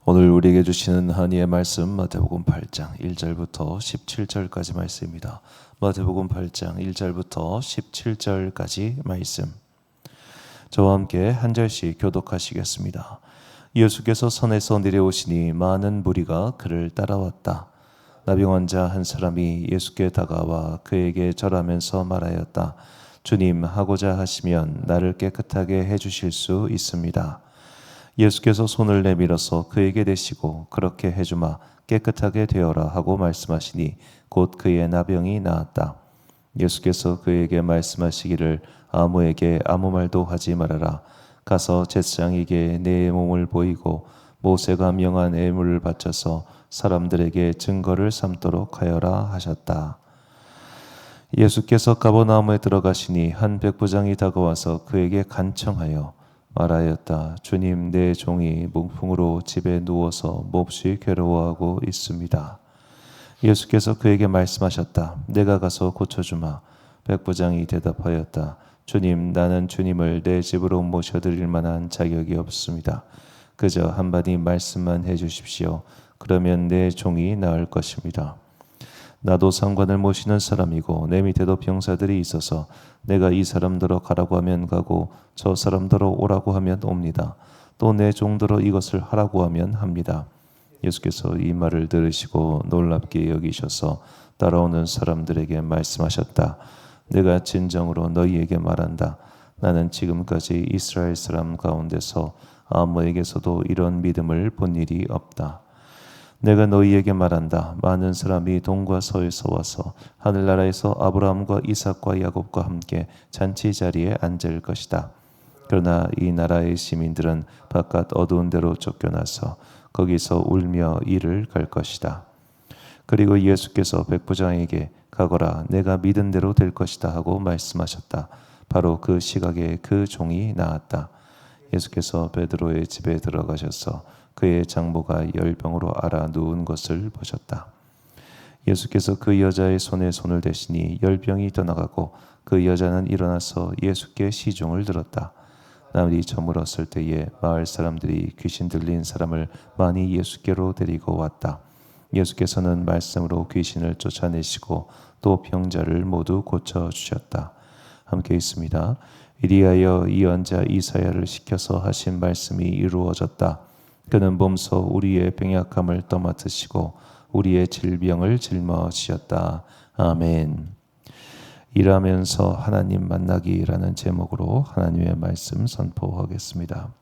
오늘 우리에게 주시는 하나님의 말씀 마태복음 8장 1절부터 17절까지 말씀입니다. 마태복음 8장 1절부터 17절까지 말씀. 저와 함께 한 절씩 교독하시겠습니다. 예수께서 산에서 내려오시니 많은 무리가 그를 따라왔다. 나병 환자 한 사람이 예수께 다가와 그에게 절하면서 말하였다. 주님, 하고자 하시면 나를 깨끗하게 해주실 수 있습니다. 예수께서 손을 내밀어서 그에게 대시고 그렇게 해주마 깨끗하게 되어라 하고 말씀하시니 곧 그의 나병이 나았다. 예수께서 그에게 말씀하시기를 아무에게 아무 말도 하지 말아라. 가서 제사장에게 내 몸을 보이고 모세가 명한 예물을 바쳐서 사람들에게 증거를 삼도록 하여라 하셨다. 예수께서 가버나움에 들어가시니 한 백부장이 다가와서 그에게 간청하여 말하였다. 주님, 내 종이 뭉풍으로 집에 누워서 몹시 괴로워하고 있습니다. 예수께서 그에게 말씀하셨다. 내가 가서 고쳐주마. 백부장이 대답하였다. 주님, 나는 주님을 내 집으로 모셔드릴 만한 자격이 없습니다. 그저 한마디 말씀만 해주십시오. 그러면 내 종이 나을 것입니다. 나도 상관을 모시는 사람이고 내 밑에도 병사들이 있어서 내가 이 사람들로 가라고 하면 가고 저 사람들로 오라고 하면 옵니다. 또 내 종들로 이것을 하라고 하면 합니다. 예수께서 이 말을 들으시고 놀랍게 여기셔서 따라오는 사람들에게 말씀하셨다. 내가 진정으로 너희에게 말한다. 나는 지금까지 이스라엘 사람 가운데서 아무에게서도 이런 믿음을 본 일이 없다. 내가 너희에게 말한다. 많은 사람이 동과 서에서 와서 하늘나라에서 아브라함과 이삭과 야곱과 함께 잔치 자리에 앉을 것이다. 그러나 이 나라의 시민들은 바깥 어두운 데로 쫓겨나서 거기서 울며 이를 갈 것이다. 그리고 예수께서 백부장에게 가거라, 내가 믿은 대로 될 것이다 하고 말씀하셨다. 바로 그 시각에 그 종이 나았다. 예수께서 베드로의 집에 들어가셔서 그의 장모가 열병으로 앓아 누운 것을 보셨다. 예수께서 그 여자의 손에 손을 대시니 열병이 떠나가고 그 여자는 일어나서 예수께 시중을 들었다. 날이 저물었을 때에 마을 사람들이 귀신 들린 사람을 많이 예수께로 데리고 왔다. 예수께서는 말씀으로 귀신을 쫓아내시고 또 병자를 모두 고쳐주셨다. 함께 있습니다. 이리하여 예언자 이사야를 시켜서 하신 말씀이 이루어졌다. 그는 몸소 우리의 병약함을 떠맡으시고 우리의 질병을 짊어지셨다. 아멘. 일하면서 하나님 만나기라는 제목으로 하나님의 말씀 선포하겠습니다.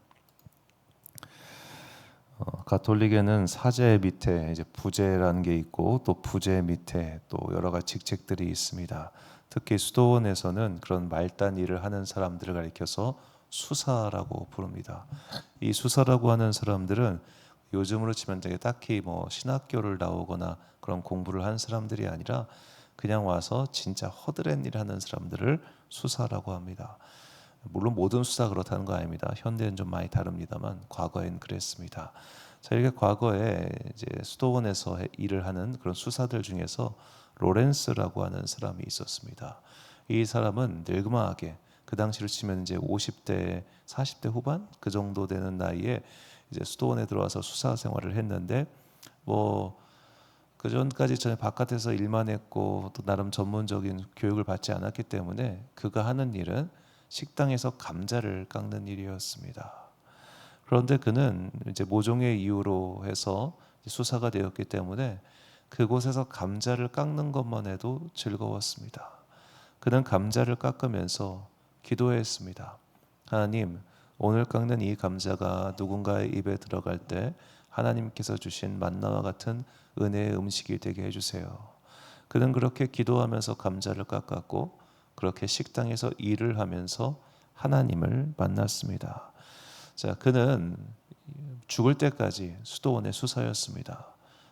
가톨릭에는 사제 밑에 이제 부제라는 게 있고 또 부제 밑에 또 여러 가지 직책들이 있습니다. 특히 수도원에서는 그런 말단 일을 하는 사람들을 가리켜서 수사라고 부릅니다. 이 수사라고 하는 사람들은 요즘으로 치면 딱히 뭐 신학교를 나오거나 그런 공부를 한 사람들이 아니라 그냥 와서 진짜 허드렛 일 하는 사람들을 수사라고 합니다. 물론 모든 수사 그렇다는 거 아닙니다. 현대는 좀 많이 다릅니다만 과거엔 그랬습니다. 자, 이렇게 과거에 이제 수도원에서 일을 하는 그런 수사들 중에서 로렌스라고 하는 사람이 있었습니다. 이 사람은 늙음하게 그 당시로 치면 이제 50대, 40대 후반 그 정도 되는 나이에 이제 수도원에 들어와서 수사 생활을 했는데 그 전까지 전에 바깥에서 일만 했고 또 나름 전문적인 교육을 받지 않았기 때문에 그가 하는 일은 식당에서 감자를 깎는 일이었습니다. 그런데 그는 이제 모종의 이유로 해서 수사가 되었기 때문에 그곳에서 감자를 깎는 것만 해도 즐거웠습니다. 그는 감자를 깎으면서 기도했습니다. 하나님, 오늘 깎는 이 감자가 누군가의 입에 들어갈 때 하나님께서 주신 만나와 같은 은혜의 음식이 되게 해주세요. 그는 그렇게 기도하면서 감자를 깎았고 그렇게 식당에서 일을 하면서 하나님을 만났습니다. 자, 그는 죽을 때까지 수도원의 수사였습니다.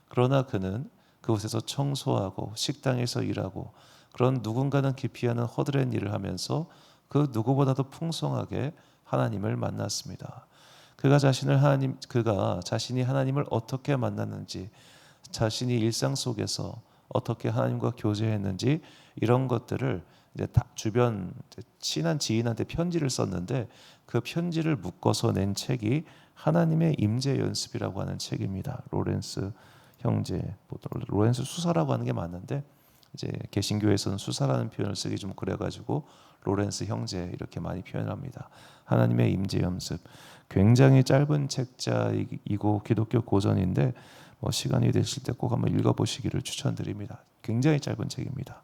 그러나 그는 그곳에서 청소하고 식당에서 일하고 그런 누군가는 기피하는 허드렛 일을 하면서 그 누구보다도 풍성하게 하나님을 만났습니다. 그가 자신이 하나님을 어떻게 만났는지, 자신이 일상 속에서 어떻게 하나님과 교제했는지 이런 것들을 이제 주변 친한 지인한테 편지를 썼는데 그 편지를 묶어서 낸 책이 하나님의 임재 연습이라고 하는 책입니다. 로렌스 형제, 로렌스 수사라고 하는 게 맞는데 이제 개신교에서는 수사라는 표현을 쓰기 좀 그래가지고 로렌스 형제 이렇게 많이 표현합니다. 하나님의 임재 연습, 굉장히 짧은 책자이고 기독교 고전인데 시간이 되실 때 꼭 한번 읽어보시기를 추천드립니다. 굉장히 짧은 책입니다.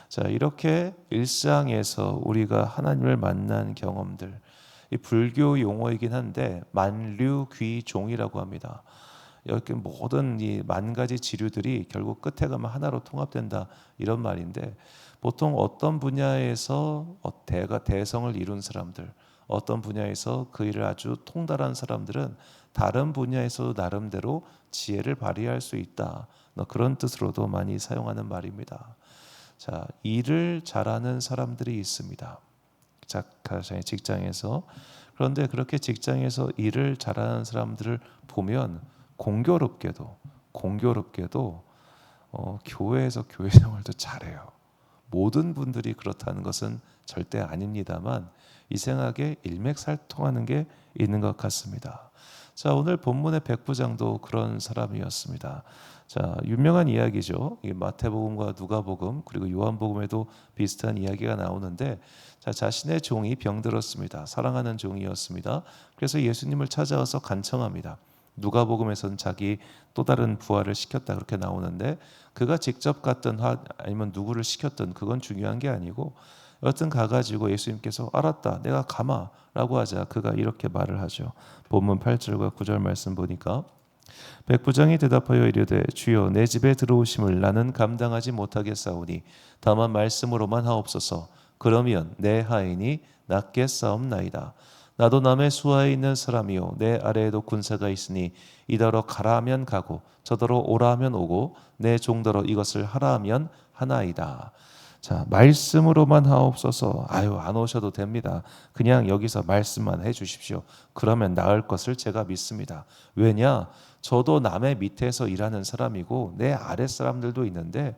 자, 이렇게 일상에서 우리가 하나님을 만난 경험들, 이 불교 용어이긴 한데 만류귀종이라고 합니다. 이렇게 모든 이 만 가지 지류들이 결국 끝에 가면 하나로 통합된다 이런 말인데, 보통 어떤 분야에서 대성을 이룬 사람들, 어떤 분야에서 그 일을 아주 통달한 사람들은 다른 분야에서도 나름대로 지혜를 발휘할 수 있다, 그런 뜻으로도 많이 사용하는 말입니다. 자, 일을 잘하는 사람들이 있습니다. 직장에서. 그런데 그렇게 직장에서 일을 잘하는 사람들을 보면 공교롭게도 교회에서 교회 생활도 잘해요. 모든 분들이 그렇다는 것은 절대 아닙니다만 이상하게 일맥살통하는 게 있는 것 같습니다. 자, 오늘 본문의 백부장도 그런 사람이었습니다. 자, 유명한 이야기죠. 마태복음과 누가복음 그리고 요한복음에도 비슷한 이야기가 나오는데, 자, 자신의 종이 병들었습니다. 사랑하는 종이었습니다. 그래서 예수님을 찾아와서 간청합니다. 누가복음에서는 자기 또 다른 부하를 시켰다 그렇게 나오는데, 그가 직접 갔든 아니면 누구를 시켰든 그건 중요한 게 아니고, 여튼 가가지고 예수님께서 알았다, 내가 가마라고 하자 그가 이렇게 말을 하죠. 본문 8절과 9절 말씀 보니까, 백부장이 대답하여 이르되 주여, 내 집에 들어오심을 나는 감당하지 못하겠사오니 다만 말씀으로만 하옵소서. 그러면 내 하인이 낫겠사옵나이다. 나도 남의 수하에 있는 사람이요 내 아래에도 군사가 있으니 이더러 가라 하면 가고 저더러 오라 하면 오고 내 종더러 이것을 하라 하면 하나이다. 자, 말씀으로만 하옵소서. 안 오셔도 됩니다. 그냥 여기서 말씀만 해주십시오. 그러면 나을 것을 제가 믿습니다. 왜냐? 저도 남의 밑에서 일하는 사람이고 내 아랫 사람들도 있는데,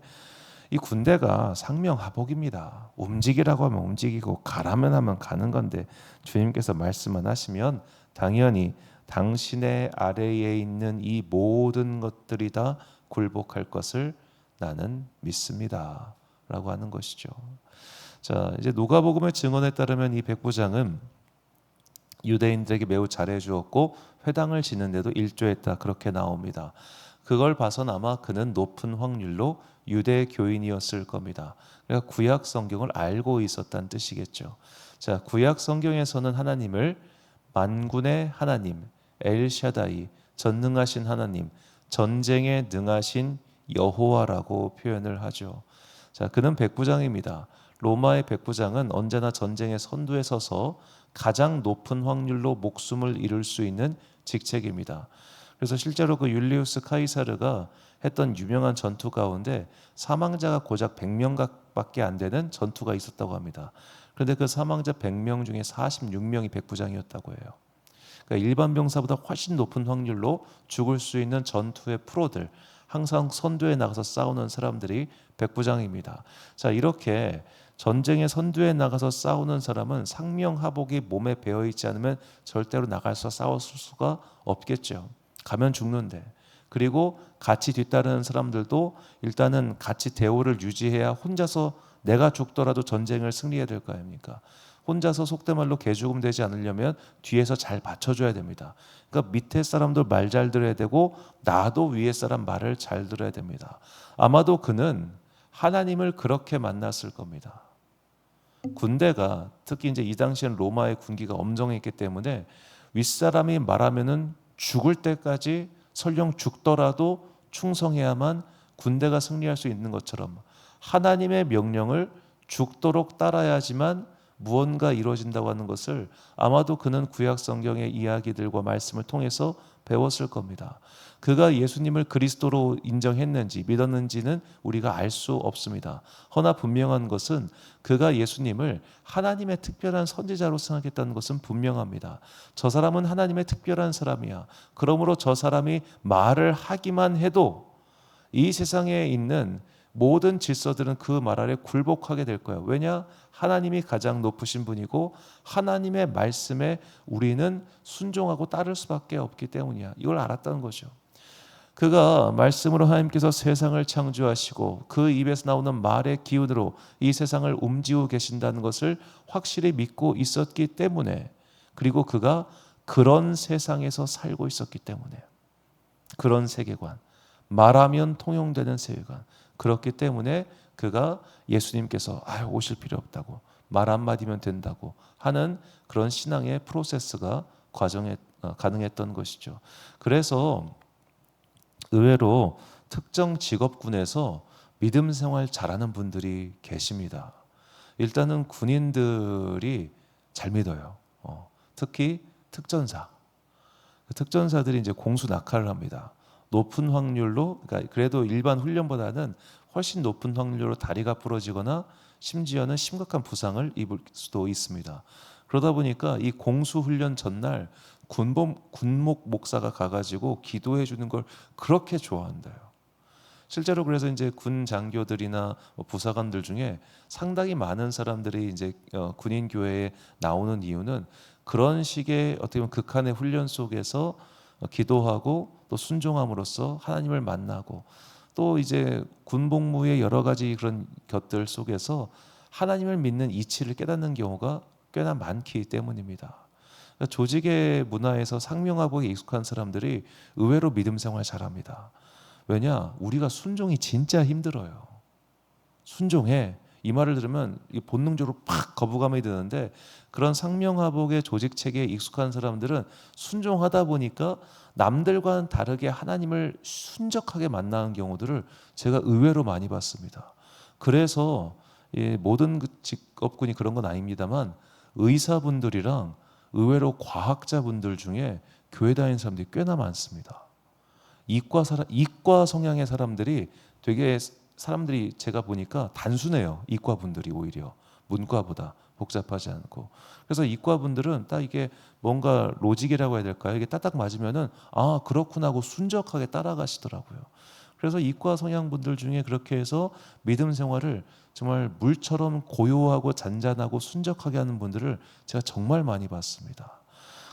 이 군대가 상명하복입니다. 움직이라고 하면 움직이고 가라면 하면 가는 건데, 주님께서 말씀만 하시면 당연히 당신의 아래에 있는 이 모든 것들이 다 굴복할 것을 나는 믿습니다 라고 하는 것이죠. 자, 이제 누가복음의 증언에 따르면 이 백부장은 유대인들에게 매우 잘해 주었고 회당을 짓는데도 일조했다 그렇게 나옵니다. 그걸 봐선 아마 그는 높은 확률로 유대 교인이었을 겁니다. 그러니까 구약 성경을 알고 있었다는 뜻이겠죠. 자, 구약 성경에서는 하나님을 만군의 하나님, 엘샤다이, 전능하신 하나님, 전쟁에 능하신 여호와라고 표현을 하죠. 자, 그는 백부장입니다. 로마의 백부장은 언제나 전쟁의 선두에 서서 가장 높은 확률로 목숨을 잃을 수 있는 직책입니다. 그래서 실제로 그 율리우스 카이사르가 했던 유명한 전투 가운데 사망자가 고작 100명밖에 안 되는 전투가 있었다고 합니다. 그런데 그 사망자 100명 중에 46명이 백부장이었다고 해요. 그러니까 일반 병사보다 훨씬 높은 확률로 죽을 수 있는 전투의 프로들, 항상 선두에 나가서 싸우는 사람들이 백부장입니다. 자, 이렇게 전쟁의 선두에 나가서 싸우는 사람은 상명하복이 몸에 배어 있지 않으면 절대로 나가서 싸울 수가 없겠죠. 가면 죽는데. 그리고 같이 뒤따르는 사람들도 일단은 같이 대우를 유지해야, 혼자서 내가 죽더라도 전쟁을 승리해야 될 거 아닙니까? 혼자서 속된 말로 개죽음 되지 않으려면 뒤에서 잘 받쳐줘야 됩니다. 그러니까 밑에 사람들 말 잘 들어야 되고 나도 위에 사람 말을 잘 들어야 됩니다. 아마도 그는 하나님을 그렇게 만났을 겁니다. 군대가, 특히 이제 이 당시엔 로마의 군기가 엄정했기 때문에 윗사람이 말하면은 죽을 때까지, 설령 죽더라도 충성해야만 군대가 승리할 수 있는 것처럼 하나님의 명령을 죽도록 따라야지만 무언가 이루어진다고 하는 것을 아마도 그는 구약 성경의 이야기들과 말씀을 통해서 배웠을 겁니다. 그가 예수님을 그리스도로 인정했는지 믿었는지는 우리가 알 수 없습니다. 허나 분명한 것은 그가 예수님을 하나님의 특별한 선지자로 생각했다는 것은 분명합니다. 저 사람은 하나님의 특별한 사람이야. 그러므로 저 사람이 말을 하기만 해도 이 세상에 있는 모든 질서들은 그 말 아래 굴복하게 될 거야. 왜냐? 하나님이 가장 높으신 분이고 하나님의 말씀에 우리는 순종하고 따를 수밖에 없기 때문이야. 이걸 알았다는 거죠. 그가 말씀으로 하나님께서 세상을 창조하시고 그 입에서 나오는 말의 기운으로 이 세상을 움직이고 계신다는 것을 확실히 믿고 있었기 때문에, 그리고 그가 그런 세상에서 살고 있었기 때문에, 그런 세계관, 말하면 통용되는 세계관, 그렇기 때문에 그가 예수님께서 오실 필요 없다고, 말 한마디면 된다고 하는 그런 신앙의 프로세스가 가능했던 것이죠. 그래서 의외로 특정 직업군에서 믿음 생활 잘하는 분들이 계십니다. 일단은 군인들이 잘 믿어요. 특히 특전사. 특전사들이 이제 공수 낙하를 합니다. 높은 확률로, 그러니까 그래도 일반 훈련보다는 훨씬 높은 확률로 다리가 부러지거나 심지어는 심각한 부상을 입을 수도 있습니다. 그러다 보니까 이 공수 훈련 전날 군목 목사가 가가지고 기도해 주는 걸 그렇게 좋아한대요. 실제로 그래서 이제 군 장교들이나 부사관들 중에 상당히 많은 사람들이 이제 군인 교회에 나오는 이유는 그런 식의 어떻게 보면 극한의 훈련 속에서 기도하고 또 순종함으로써 하나님을 만나고, 또 이제 군복무의 여러 가지 그런 것들 속에서 하나님을 믿는 이치를 깨닫는 경우가 꽤나 많기 때문입니다. 그러니까 조직의 문화에서 상명하복에 익숙한 사람들이 의외로 믿음 생활 잘합니다. 왜냐? 우리가 순종이 진짜 힘들어요. 순종해. 이 말을 들으면 본능적으로 팍 거부감이 드는데, 그런 상명하복의 조직 체계에 익숙한 사람들은 순종하다 보니까 남들과는 다르게 하나님을 순적하게 만나는 경우들을 제가 의외로 많이 봤습니다. 그래서 모든 직업군이 그런 건 아닙니다만 의사분들이랑 의외로 과학자분들 중에 교회 다니는 사람들이 꽤나 많습니다. 이과 성향의 사람들이 되게, 사람들이 제가 보니까 단순해요. 이과 분들이 오히려 문과보다 복잡하지 않고. 그래서 이과 분들은 딱 이게 뭔가 로직이라고 해야 될까요? 이게 딱딱 맞으면은 그렇구나 하고 순적하게 따라가시더라고요. 그래서 이과 성향 분들 중에 그렇게 해서 믿음 생활을 정말 물처럼 고요하고 잔잔하고 순적하게 하는 분들을 제가 정말 많이 봤습니다.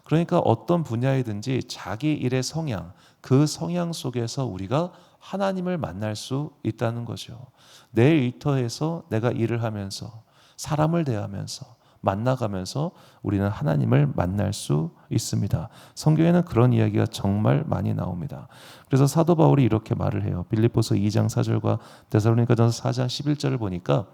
그러니까 어떤 분야이든지 자기 일의 성향, 그 성향 속에서 우리가 하나님을 만날 수 있다는 거죠. 내 일터에서 내가 일을 하면서, 사람을 대하면서, 만나가면서 우리는 하나님을 만날 수 있습니다. 성경에는 그런 이야기가 정말 많이 나옵니다. 그래서 사도 바울이 이렇게 말을 해요. 빌립보서 2장 4절과 데살로니가전서 4장 11절을 보니까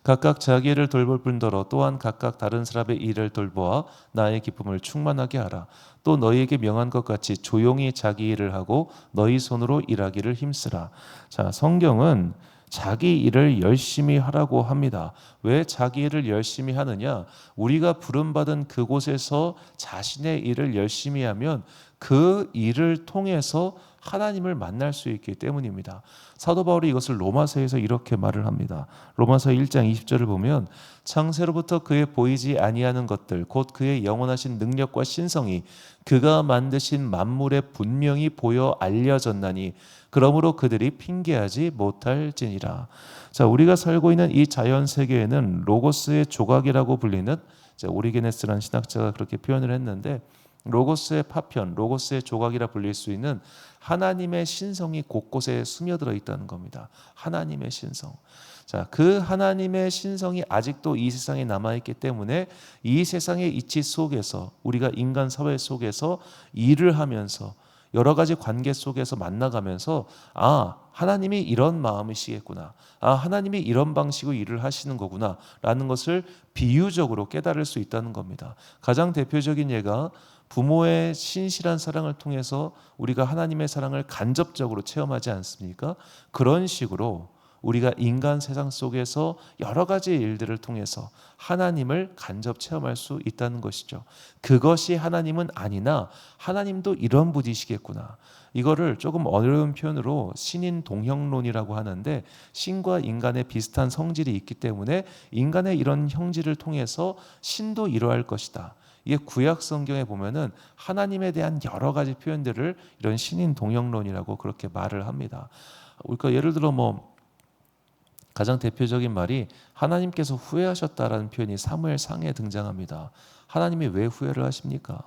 각각 자기 일을 돌볼 뿐더러 또한 각각 다른 사람의 일을 돌보아 나의 기쁨을 충만하게 하라. 또 너희에게 명한 것 같이 조용히 자기 일을 하고 너희 손으로 일하기를 힘쓰라. 자, 성경은 자기 일을 열심히 하라고 합니다. 왜 자기 일을 열심히 하느냐? 우리가 부름받은 그곳에서 자신의 일을 열심히 하면 그 일을 통해서 하나님을 만날 수 있기 때문입니다. 사도 바울이 이것을 로마서에서 이렇게 말을 합니다. 로마서 1장 20절을 보면 창세로부터 그의 보이지 아니하는 것들 곧 그의 영원하신 능력과 신성이 그가 만드신 만물에 분명히 보여 알려졌나니 그러므로 그들이 핑계하지 못할지니라. 자, 우리가 살고 있는 이 자연 세계에는 로고스의 조각이라고 불리는, 오리게네스라는 신학자가 그렇게 표현을 했는데, 로고스의 파편, 로고스의 조각이라 불릴 수 있는 하나님의 신성이 곳곳에 스며들어 있다는 겁니다. 하나님의 신성. 자, 그 하나님의 신성이 아직도 이 세상에 남아있기 때문에 이 세상의 이치 속에서, 우리가 인간 사회 속에서 일을 하면서 여러 가지 관계 속에서 만나가면서 하나님이 이런 마음이시겠구나, 하나님이 이런 방식으로 일을 하시는 거구나 라는 것을 비유적으로 깨달을 수 있다는 겁니다. 가장 대표적인 예가 부모의 신실한 사랑을 통해서 우리가 하나님의 사랑을 간접적으로 체험하지 않습니까? 그런 식으로 우리가 인간 세상 속에서 여러 가지 일들을 통해서 하나님을 간접 체험할 수 있다는 것이죠. 그것이 하나님은 아니나 하나님도 이런 분이시겠구나. 이거를 조금 어려운 표현으로 신인 동형론이라고 하는데, 신과 인간의 비슷한 성질이 있기 때문에 인간의 이런 형질을 통해서 신도 이러할 것이다. 이게 구약 성경에 보면은 하나님에 대한 여러 가지 표현들을 이런 신인 동형론이라고 그렇게 말을 합니다. 그러니까 예를 들어 가장 대표적인 말이 하나님께서 후회하셨다라는 표현이 사무엘 상에 등장합니다. 하나님이 왜 후회를 하십니까?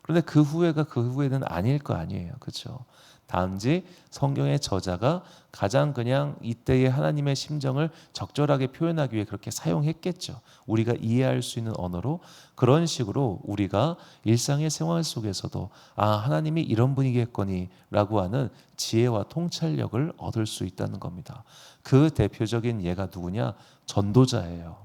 그런데 그 후회가 그 후회는 아닐 거 아니에요. 그렇죠? 단지 성경의 저자가 가장 그냥 이때의 하나님의 심정을 적절하게 표현하기 위해 그렇게 사용했겠죠. 우리가 이해할 수 있는 언어로. 그런 식으로 우리가 일상의 생활 속에서도 하나님이 이런 분이겠거니 라고 하는 지혜와 통찰력을 얻을 수 있다는 겁니다. 그 대표적인 예가 누구냐? 전도자예요.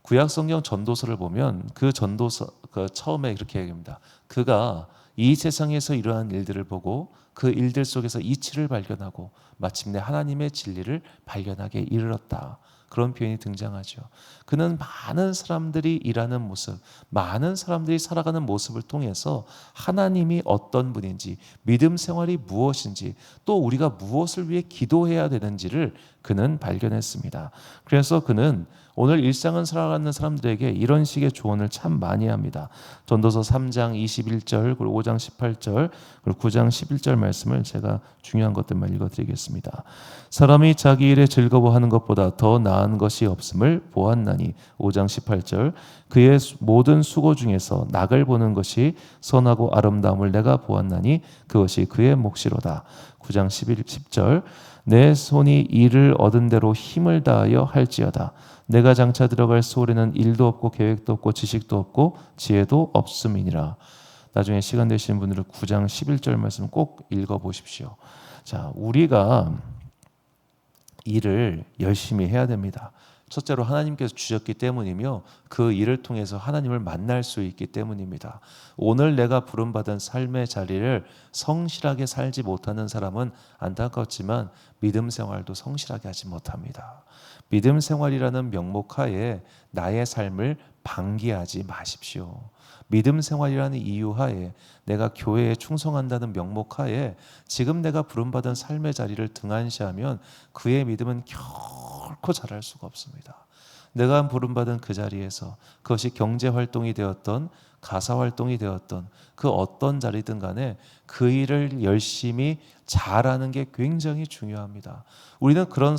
구약 성경 전도서를 보면 그 전도서 처음에 이렇게 얘기합니다. 그가 이 세상에서 이러한 일들을 보고 그 일들 속에서 이치를 발견하고 마침내 하나님의 진리를 발견하게 이르렀다. 그런 표현이 등장하죠. 그는 많은 사람들이 일하는 모습, 많은 사람들이 살아가는 모습을 통해서 하나님이 어떤 분인지, 믿음 생활이 무엇인지, 또 우리가 무엇을 위해 기도해야 되는지를 그는 발견했습니다. 그래서 그는 오늘 일상을 살아가는 사람들에게 이런 식의 조언을 참 많이 합니다. 전도서 3장 21절, 그리고 5장 18절, 그리고 9장 11절 말씀을 제가 중요한 것들만 읽어드리겠습니다. 사람이 자기 일에 즐거워하는 것보다 더 나은 것이 없음을 보았나니 5장 18절 그의 모든 수고 중에서 낙을 보는 것이 선하고 아름다움을 내가 보았나니 그것이 그의 몫이로다. 9장 10절 내 손이 이를 얻은 대로 힘을 다하여 할지어다. 내가 장차 들어갈 소홀에는 일도 없고 계획도 없고 지식도 없고 지혜도 없음이니라. 나중에 시간 되시는 분들은 9장 11절 말씀 꼭 읽어보십시오. 자, 우리가 일을 열심히 해야 됩니다. 첫째로 하나님께서 주셨기 때문이며 그 일을 통해서 하나님을 만날 수 있기 때문입니다. 오늘 내가 부름받은 삶의 자리를 성실하게 살지 못하는 사람은 안타깝지만 믿음 생활도 성실하게 하지 못합니다. 믿음 생활이라는 명목하에 나의 삶을 방기하지 마십시오. 믿음 생활이라는 이유하에 내가 교회에 충성한다는 명목하에 지금 내가 부름받은 삶의 자리를 등한시하면 그의 믿음은 결코 자랄 수가 없습니다. 내가 부름받은 그 자리에서 그것이 경제활동이 되었던 가사활동이 되었던 그 어떤 자리든 간에 그 일을 열심히 잘하는 게 굉장히 중요합니다. 우리는 그런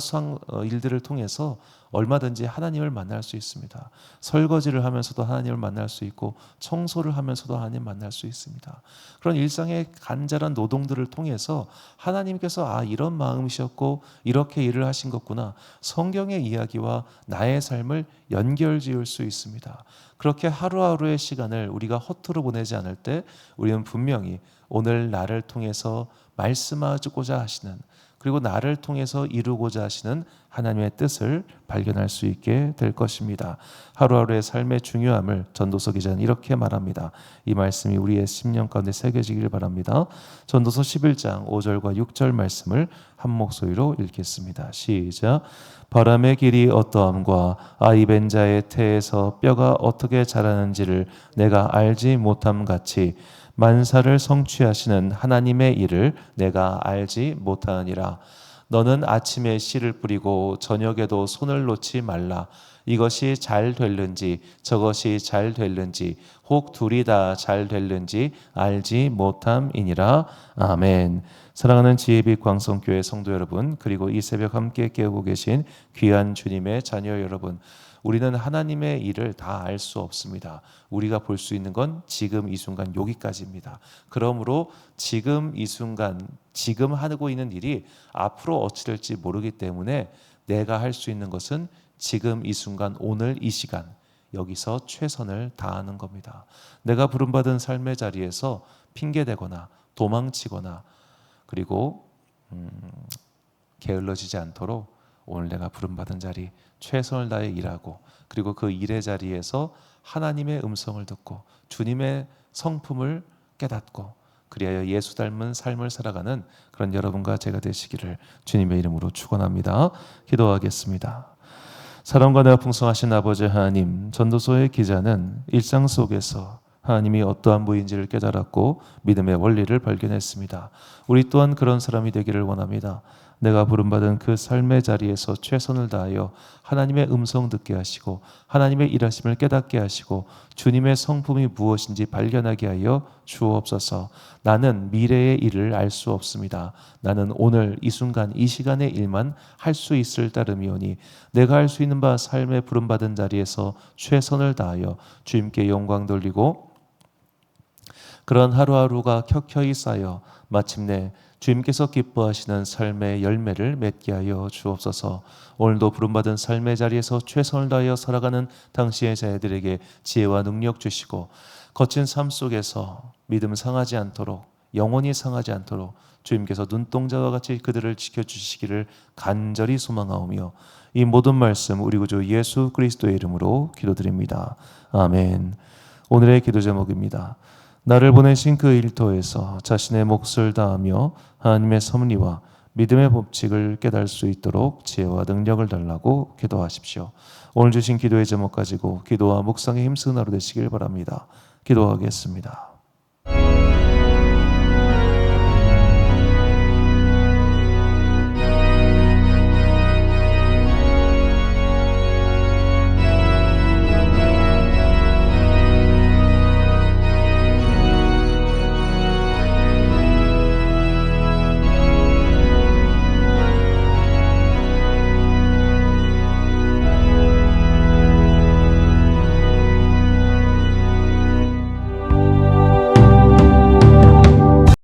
일들을 통해서 얼마든지 하나님을 만날 수 있습니다. 설거지를 하면서도 하나님을 만날 수 있고 청소를 하면서도 하나님을 만날 수 있습니다. 그런 일상의 간절한 노동들을 통해서 하나님께서 이런 마음이셨고 이렇게 일을 하신 거구나. 성경의 이야기와 나의 삶을 연결지을 수 있습니다. 그렇게 하루하루의 시간을 우리가 허투루 보내지 않을 때 우리는 분명히 오늘 나를 통해서 말씀하고자 하시는 그리고 나를 통해서 이루고자 하시는 하나님의 뜻을 발견할 수 있게 될 것입니다. 하루하루의 삶의 중요함을 전도서 기자는 이렇게 말합니다. 이 말씀이 우리의 심령 가운데 새겨지기를 바랍니다. 전도서 11장 5절과 6절 말씀을 한 목소리로 읽겠습니다. 시작. 바람의 길이 어떠함과 아이 벤 자의 태에서 뼈가 어떻게 자라는지를 내가 알지 못함 같이 만사를 성취하시는 하나님의 일을 내가 알지 못하니라. 너는 아침에 씨를 뿌리고 저녁에도 손을 놓지 말라. 이것이 잘 될는지 저것이 잘 될는지 혹 둘이 다 잘 될는지 알지 못함이니라. 아멘. 사랑하는 지혜빛 광성교회 성도 여러분, 그리고 이 새벽 함께 깨우고 계신 귀한 주님의 자녀 여러분, 우리는 하나님의 일을 다 알 수 없습니다. 우리가 볼 수 있는 건 지금 이 순간 여기까지입니다. 그러므로 지금 이 순간 지금 하고 있는 일이 앞으로 어찌 될지 모르기 때문에 내가 할 수 있는 것은 지금 이 순간 오늘 이 시간 여기서 최선을 다하는 겁니다. 내가 부름받은 삶의 자리에서 핑계대거나 도망치거나 그리고 게을러지지 않도록 오늘 내가 부름받은 자리 최선을 다해 일하고 그리고 그 일의 자리에서 하나님의 음성을 듣고 주님의 성품을 깨닫고 그리하여 예수 닮은 삶을 살아가는 그런 여러분과 제가 되시기를 주님의 이름으로 축원합니다. 기도하겠습니다. 사랑과 내가 풍성하신 아버지 하나님, 전도서의 기자는 일상 속에서 하나님이 어떠한 분인지를 깨달았고 믿음의 원리를 발견했습니다. 우리 또한 그런 사람이 되기를 원합니다. 내가 부름받은 그 삶의 자리에서 최선을 다하여 하나님의 음성 듣게 하시고 하나님의 일하심을 깨닫게 하시고 주님의 성품이 무엇인지 발견하게 하여 주옵소서. 나는 미래의 일을 알 수 없습니다. 나는 오늘 이 순간 이 시간의 일만 할 수 있을 따름이오니 내가 할 수 있는 바 삶의 부름받은 자리에서 최선을 다하여 주님께 영광 돌리고 그런 하루하루가 켜켜이 쌓여 마침내 주님께서 기뻐하시는 삶의 열매를 맺게 하여 주옵소서. 오늘도 부름받은 삶의 자리에서 최선을 다하여 살아가는 당신의 자녀들에게 지혜와 능력 주시고 거친 삶 속에서 믿음 상하지 않도록 영원히 상하지 않도록 주님께서 눈동자와 같이 그들을 지켜주시기를 간절히 소망하오며 이 모든 말씀 우리 구주 예수 그리스도의 이름으로 기도드립니다. 아멘. 오늘의 기도 제목입니다. 나를 보내신 그 일터에서 자신의 몫을 다하며 하나님의 섭리와 믿음의 법칙을 깨달을 수 있도록 지혜와 능력을 달라고 기도하십시오. 오늘 주신 기도의 제목 가지고 기도와 묵상에 힘쓰는 하루 되시길 바랍니다. 기도하겠습니다.